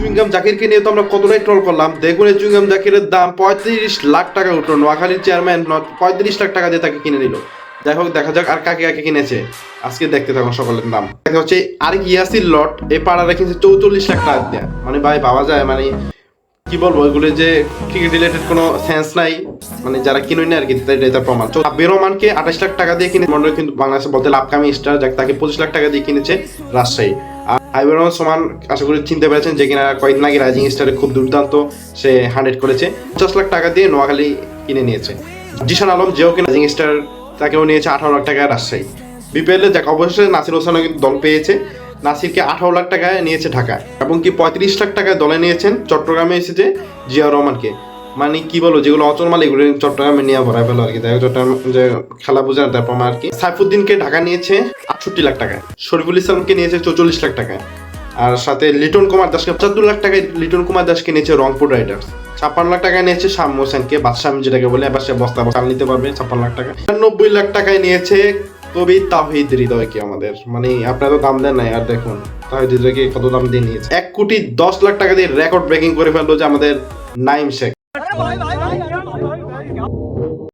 Chewing gum জাকিরকে নিয়ে তো আমরা কতটাই ট্রল করলাম। দেখুন এই চুইংগাম জাকিরের দাম 35 লাখ টাকা উঠলো। নোয়াখালীর চেয়ারম্যান 35 লাখ টাকা দিয়ে তাকে কিনে নিল। যাই হোক, দেখা যাক আর কাকে কাকে কিনেছে, আজকে দেখতে থাকুন সকলের নাম। দেখা হচ্ছে আরেক ইয়াসির লট এই পাড়া রেখেছে 44 লাখ টাকা দিয়ে। মানে ভাই ভাবা যায়, মানে কি বলবো, এগুলো যে ক্রিকেট রিলেটেড কোনো সেন্স নাই, মানে যারা কিনুই না আর কি, এটা প্রমাণ। তো আব্বির রহমানকে 28 লাখ টাকা দিয়ে কিনে মন্ডল কিন্তু বাংলাদেশে বলতে আপকামিং স্টার, যাকে তাকে 25 লাখ টাকা দিয়ে কিনেছে রাজশাহী। আর আইবুর রহমান সোমান আশা করি চিনতে পেরেছেন, যে কিনা কয়েকদিন আগে রাইজিং স্টারে খুব দুর্দান্ত সে 100 করেছে। 50 লাখ টাকা দিয়ে নোয়াখালী কিনে নিয়েছে। জিশান আলম যেও কিনা রাইজিং স্টার, তাকেও নিয়েছে 18 লাখ টাকায় রাজশাহী। বিপিএল এ যাক অবশেষে নাসির হোসেনও কিন্তু দল পেয়েছে। নাসিরকে 18 লাখ টাকায় নিয়েছে ঢাকায়, এবং কি 35 লাখ টাকায় দলে নিয়েছেন চট্টগ্রামে এসেছে জিয়াউর রহমানকে। মানে কি বলো, যেগুলো অচল মাল এগুলো চট্টগ্রামে নিয়ে ভরা ফেলো আর কি। তাই চট্টগ্রাম যে খেলা বোঝার তারপর আর কি। সাইফুদ্দিনকে ঢাকা নিয়েছে 68 লাখ টাকায়। শরীফুল ইসলামকে নিয়েছে 44 লাখ টাকায়। আর সাথে লিটন কুমার দাসকে 75 লাখ টাকায় লিটন কুমার দাসকে নিয়েছে রংপুর রাইডার্স। 56 লাখ টাকায় নিয়েছে শাম হোসেনকে, বাদশাহ যেটাকে বলে, এবার সে বস্তা চাল নিতে পারবে 56 লাখ টাকা। 90 লাখ টাকায় নিয়েছে কবি তাওহিদ হৃদয়কে আমাদের, মানে আপনারা তো দাম দেন নাই। আর দেখুন তাওহিদ হৃদয়কে কত দাম দিয়ে নিয়েছে, 1 কোটি 10 লাখ টাকা দিয়ে রেকর্ড ব্রেকিং করে ফেললো যে আমাদের নাইম শেখ।